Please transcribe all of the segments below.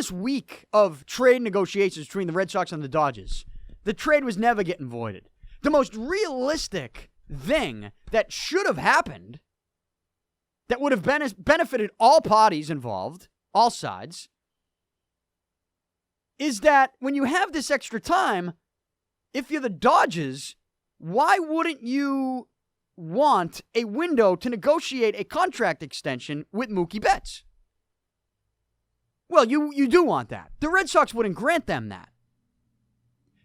this week of trade negotiations between the Red Sox and the Dodgers, the trade was never getting voided. The most realistic thing that should have happened, that would have benefited all parties involved, all sides, is that when you have this extra time, if you're the Dodgers, why wouldn't you want a window to negotiate a contract extension with Mookie Betts? Well, you do want that. The Red Sox wouldn't grant them that.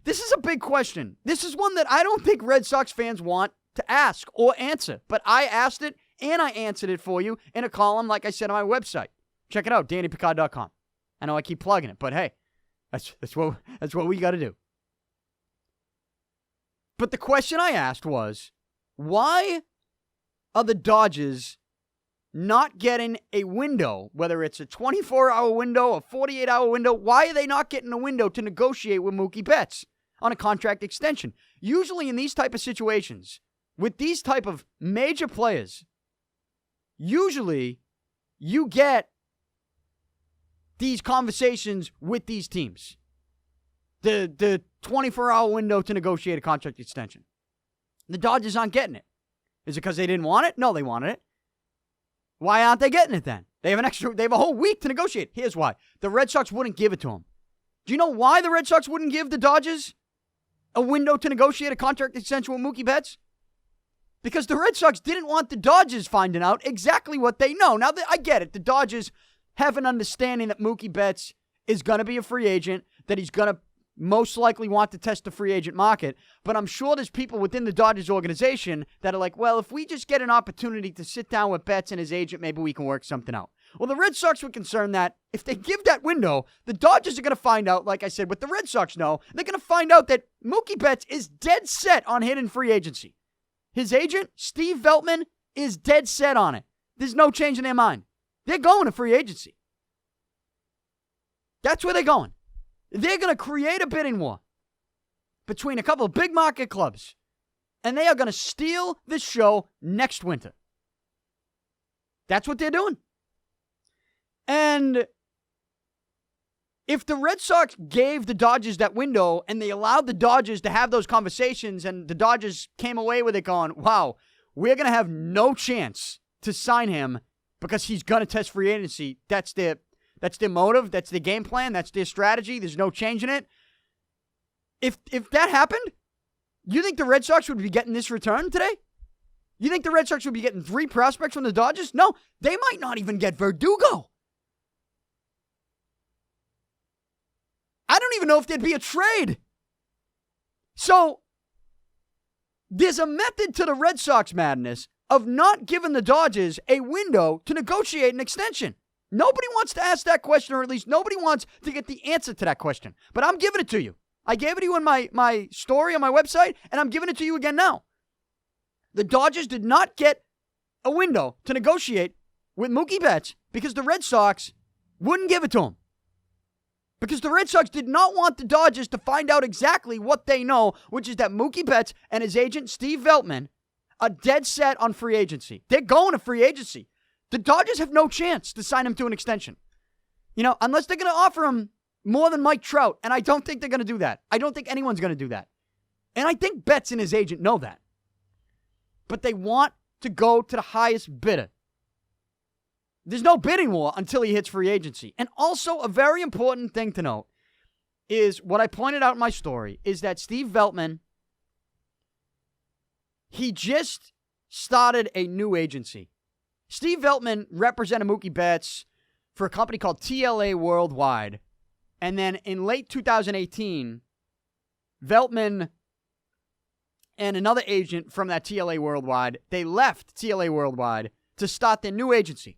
This is a big question. This is one that I don't think Red Sox fans want to ask or answer. But I asked it, and I answered it for you in a column, like I said, on my website. Check it out, DannyPicard.com. I know I keep plugging it, but hey, that's what we got to do. But the question I asked was, why are the Dodgers not getting a window, whether it's a 24-hour window, a 48-hour window? Why are they not getting a window to negotiate with Mookie Betts on a contract extension? Usually in these type of situations, with these type of major players, usually you get these conversations with these teams. The 24-hour window to negotiate a contract extension. The Dodgers aren't getting it. Is it because they didn't want it? No, they wanted it. Why aren't they getting it then? They have a whole week to negotiate. Here's why. The Red Sox wouldn't give it to them. Do you know why the Red Sox wouldn't give the Dodgers a window to negotiate a contract extension with Mookie Betts? Because the Red Sox didn't want the Dodgers finding out exactly what they know. Now, I get it. The Dodgers have an understanding that Mookie Betts is going to be a free agent, that he's going to most likely want to test the free agent market. But I'm sure there's people within the Dodgers organization that are like, well, if we just get an opportunity to sit down with Betts and his agent, maybe we can work something out. Well, the Red Sox were concerned that if they give that window, the Dodgers are going to find out, like I said, what the Red Sox know. They're going to find out that Mookie Betts is dead set on hitting free agency. His agent, Steve Veltman, is dead set on it. There's no change in their mind. They're going to free agency. That's where they're going. They're going to create a bidding war between a couple of big market clubs, and they are going to steal this show next winter. That's what they're doing. And if the Red Sox gave the Dodgers that window and they allowed the Dodgers to have those conversations and the Dodgers came away with it going, wow, we're going to have no chance to sign him because he's going to test free agency. That's their motive. That's their game plan. That's their strategy. There's no change in it. If that happened, you think the Red Sox would be getting this return today? You think the Red Sox would be getting 3 prospects from the Dodgers? No, they might not even get Verdugo. I don't even know if there'd be a trade. So, there's a method to the Red Sox madness of not giving the Dodgers a window to negotiate an extension. Nobody wants to ask that question, or at least nobody wants to get the answer to that question. But I'm giving it to you. I gave it to you in my story on my website, and I'm giving it to you again now. The Dodgers did not get a window to negotiate with Mookie Betts because the Red Sox wouldn't give it to him. Because the Red Sox did not want the Dodgers to find out exactly what they know, which is that Mookie Betts and his agent, Steve Veltman, are dead set on free agency. They're going to free agency. The Dodgers have no chance to sign him to an extension. You know, unless they're going to offer him more than Mike Trout, and I don't think they're going to do that. I don't think anyone's going to do that. And I think Betts and his agent know that. But they want to go to the highest bidder. There's no bidding war until he hits free agency. And also, a very important thing to note is what I pointed out in my story is that Steve Veltman, he just started a new agency. Steve Veltman represented Mookie Betts for a company called TLA Worldwide. And then in late 2018, Veltman and another agent from that TLA Worldwide, they left TLA Worldwide to start their new agency.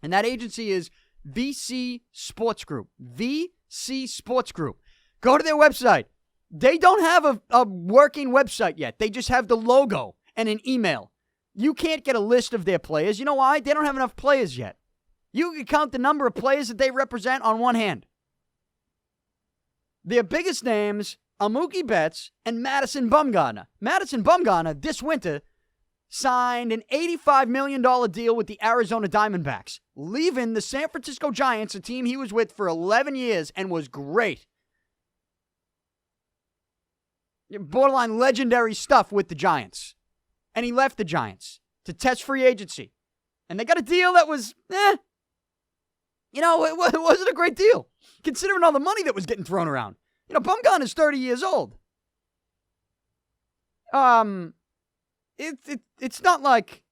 And that agency is VC Sports Group. VC Sports Group. Go to their website. They don't have a working website yet. They just have the logo and an email. You can't get a list of their players. You know why? They don't have enough players yet. You can count the number of players that they represent on one hand. Their biggest names are Mookie Betts and Madison Bumgarner. Madison Bumgarner this winter signed an $85 million deal with the Arizona Diamondbacks, leaving the San Francisco Giants, a team he was with for 11 years and was great. Borderline legendary stuff with the Giants. And he left the Giants to test free agency. And they got a deal that was, it wasn't a great deal, considering all the money that was getting thrown around. Bumgarner is 30 years old. It's not like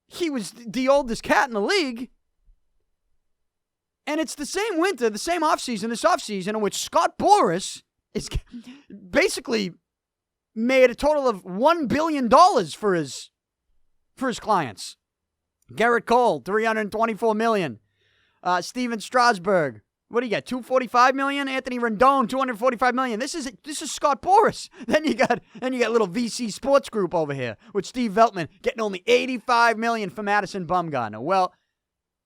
he was the oldest cat in the league. And it's the same winter, the same offseason, this offseason, in which Scott Boras is basically made a total of $1 billion for his clients. Garrett Cole, $324 million. Steven Strasburg, what do you get? $245 million. Anthony Rendon, $245 million. This is Scott Boras. Then you got little VC Sports Group over here with Steve Veltman getting only $85 million for Madison Bumgarner. Well,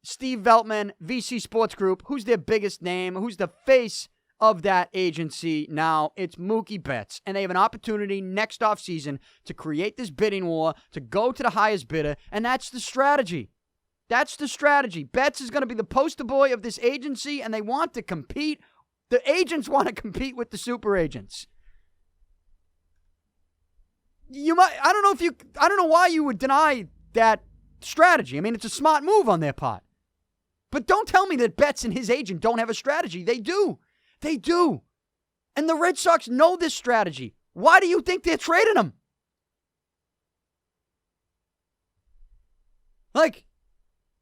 Steve Veltman, VC Sports Group, who's their biggest name? Who's the face of that agency now? It's Mookie Betts, and they have an opportunity next offseason to create this bidding war, to go to the highest bidder, and that's the strategy. That's the strategy. Betts is going to be the poster boy of this agency, and they want to compete. The agents want to compete with the super agents. I don't know why you would deny that strategy. I mean, it's a smart move on their part. But don't tell me that Betts and his agent don't have a strategy. They do. They do. And the Red Sox know this strategy. Why do you think they're trading him?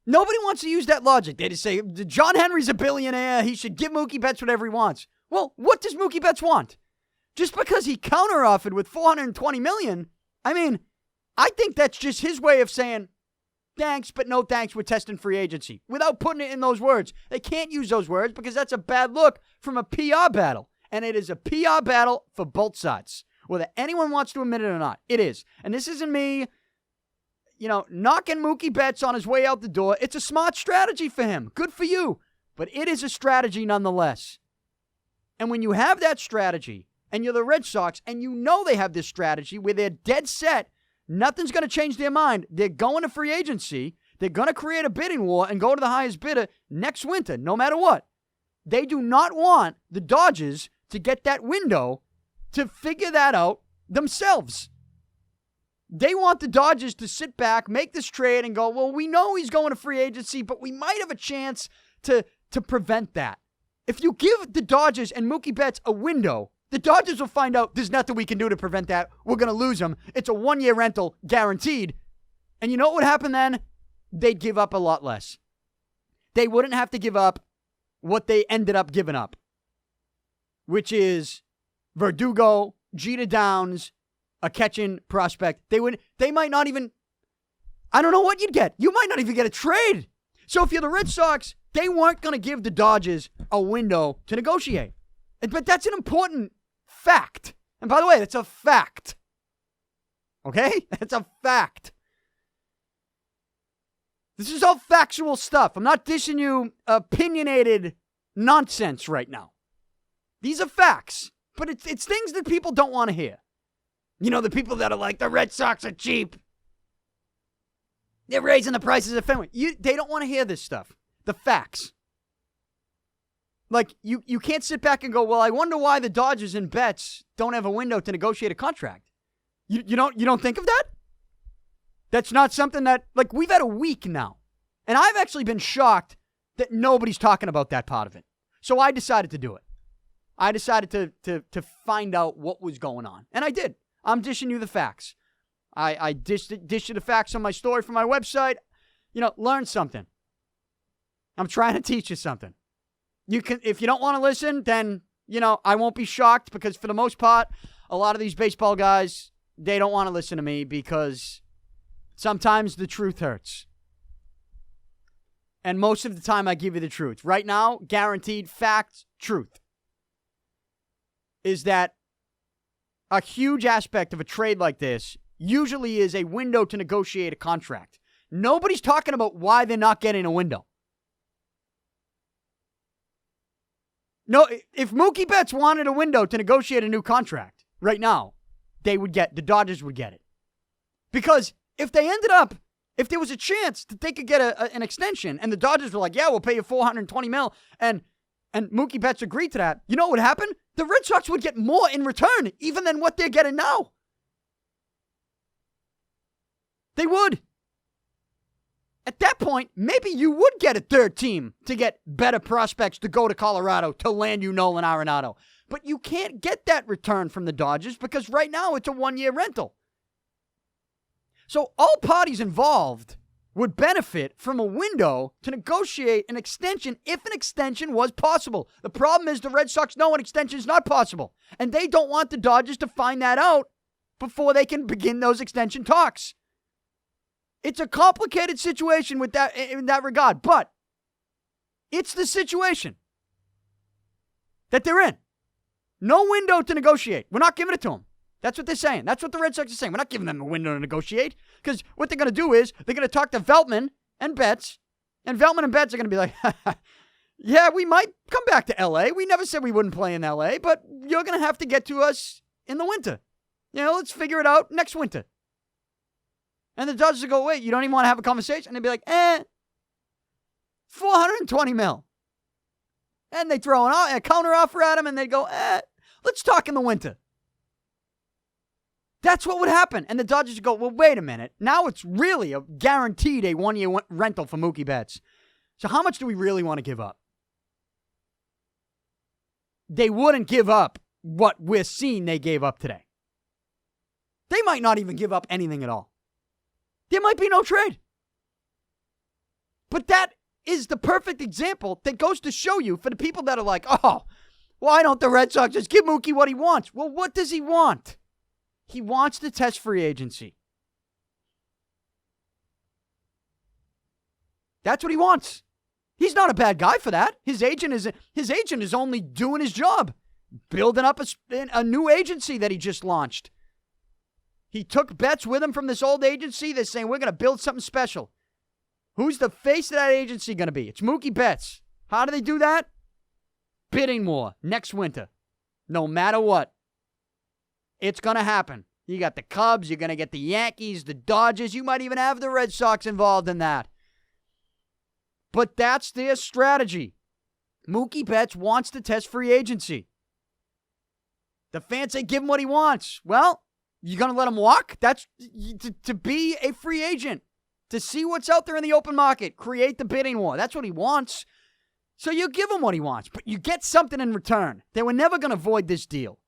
Nobody wants to use that logic. They just say, John Henry's a billionaire. He should give Mookie Betts whatever he wants. Well, what does Mookie Betts want? Just because he counteroffered with $420 million, I think that's just his way of saying, thanks, but no thanks, we're testing free agency. Without putting it in those words. They can't use those words because that's a bad look from a PR battle. And it is a PR battle for both sides. Whether anyone wants to admit it or not, it is. And this isn't me knocking Mookie Betts on his way out the door. It's a smart strategy for him. Good for you. But it is a strategy nonetheless. And when you have that strategy, and you're the Red Sox, and you know they have this strategy where they're dead set, nothing's going to change their mind. They're going to free agency. They're going to create a bidding war and go to the highest bidder next winter, no matter what. They do not want the Dodgers to get that window to figure that out themselves. They want the Dodgers to sit back, make this trade, and go, well, we know he's going to free agency, but we might have a chance to prevent that. If you give the Dodgers and Mookie Betts a window, the Dodgers will find out there's nothing we can do to prevent that. We're going to lose him. It's a one-year rental, guaranteed. And you know what would happen then? They'd give up a lot less. They wouldn't have to give up what they ended up giving up, which is Verdugo, Jeter Downs, a catching prospect. They might not even, I don't know what you'd get. You might not even get a trade. So if you're the Red Sox, they weren't going to give the Dodgers a window to negotiate. But that's an important fact. And by the way, that's a fact. Okay? That's a fact. This is all factual stuff. I'm not dishing you opinionated nonsense right now. These are facts. But it's things that people don't want to hear. The people that are like, the Red Sox are cheap. They're raising the prices of Fenway. They don't want to hear this stuff. The facts. You can't sit back and go, well, I wonder why the Dodgers and Betts don't have a window to negotiate a contract. You don't think of that? That's not something that, we've had a week now. And I've actually been shocked that nobody's talking about that part of it. So I decided to do it. I decided to find out what was going on. And I did. I'm dishing you the facts. I dished you the facts on my story from my website. Learn something. I'm trying to teach you something. If you don't want to listen, then, I won't be shocked because for the most part, a lot of these baseball guys, they don't want to listen to me because sometimes the truth hurts. And most of the time I give you the truth. Right now, guaranteed fact, truth, is that a huge aspect of a trade like this usually is a window to negotiate a contract. Nobody's talking about why they're not getting a window. No, if Mookie Betts wanted a window to negotiate a new contract right now, the Dodgers would get it. Because if there was a chance that they could get an extension and the Dodgers were like, yeah, we'll pay you $420 million, and Mookie Betts agreed to that, you know what would happen? The Red Sox would get more in return even than what they're getting now. They would. At that point, maybe you would get a third team to get better prospects to go to Colorado to land you Nolan Arenado. But you can't get that return from the Dodgers because right now it's a one-year rental. So all parties involved would benefit from a window to negotiate an extension if an extension was possible. The problem is the Red Sox know an extension is not possible, and they don't want the Dodgers to find that out before they can begin those extension talks. It's a complicated situation with that in that regard, but it's the situation that they're in. No window to negotiate. We're not giving it to them. That's what they're saying. That's what the Red Sox are saying. We're not giving them a window to negotiate because what they're going to do is they're going to talk to Veltman and Betts, and Veltman and Betts are going to be like, yeah, we might come back to L.A. We never said we wouldn't play in L.A., but you're going to have to get to us in the winter. Let's figure it out next winter. And the Dodgers will go, wait, you don't even want to have a conversation? And they'd be like, $420 million. And they throw a counter offer at him, and they go, let's talk in the winter. That's what would happen. And the Dodgers would go, well, wait a minute. Now it's really guaranteed a one-year rental for Mookie Betts. So how much do we really want to give up? They wouldn't give up what we're seeing they gave up today. They might not even give up anything at all. There might be no trade. But that is the perfect example that goes to show you for the people that are like, oh, why don't the Red Sox just give Mookie what he wants? Well, what does he want? He wants to test free agency. That's what he wants. He's not a bad guy for that. His agent is only doing his job, building up a new agency that he just launched. He took Betts with him from this old agency. They're saying, we're going to build something special. Who's the face of that agency going to be? It's Mookie Betts. How do they do that? Bidding war next winter. No matter what. It's going to happen. You got the Cubs. You're going to get the Yankees, the Dodgers. You might even have the Red Sox involved in that. But that's their strategy. Mookie Betts wants to test free agency. The fans say, give him what he wants. Well, you're going to let him walk? That's to be a free agent, to see what's out there in the open market, create the bidding war. That's what he wants. So you give him what he wants, but you get something in return. They were never going to void this deal.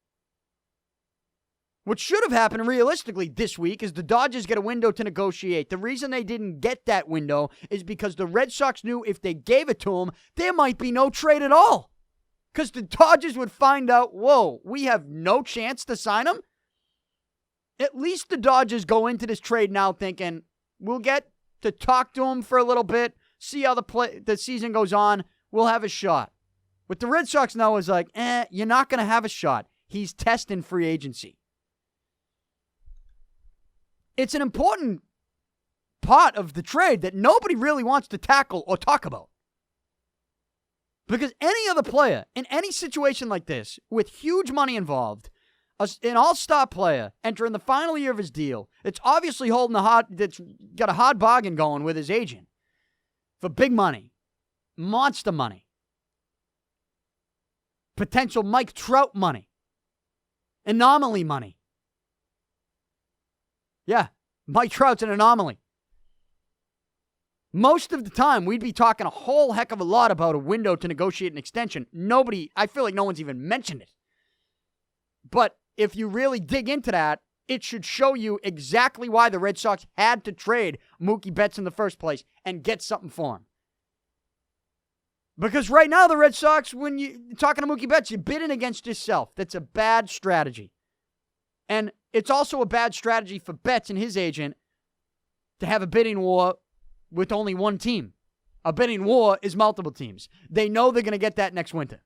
What should have happened realistically this week is the Dodgers get a window to negotiate. The reason they didn't get that window is because the Red Sox knew if they gave it to them, there might be no trade at all. Because the Dodgers would find out, whoa, we have no chance to sign him. At least the Dodgers go into this trade now thinking, we'll get to talk to him for a little bit, see how the season goes on, we'll have a shot. What the Red Sox know is like, you're not going to have a shot. He's testing free agency. It's an important part of the trade that nobody really wants to tackle or talk about. Because any other player in any situation like this, with huge money involved, an all-star player entering the final year of his deal, it's obviously that's got a hard bargain going with his agent for big money, monster money, potential Mike Trout money, anomaly money. Yeah, Mike Trout's an anomaly. Most of the time, we'd be talking a whole heck of a lot about a window to negotiate an extension. I feel like no one's even mentioned it. But if you really dig into that, it should show you exactly why the Red Sox had to trade Mookie Betts in the first place and get something for him. Because right now, the Red Sox, when you're talking to Mookie Betts, you're bidding against yourself. That's a bad strategy. And it's also a bad strategy for Betts and his agent to have a bidding war with only one team. A bidding war is multiple teams. They know they're going to get that next winter.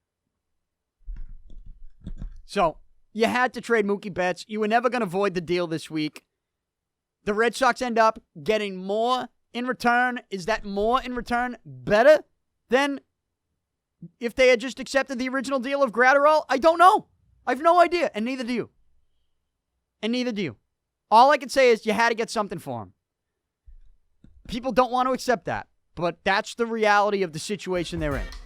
So, you had to trade Mookie Betts. You were never going to void the deal this week. The Red Sox end up getting more in return. Is that more in return better than if they had just accepted the original deal of Gratterall? I don't know. I have no idea, and neither do you. All I can say is you had to get something for him. People don't want to accept that, but that's the reality of the situation they're in.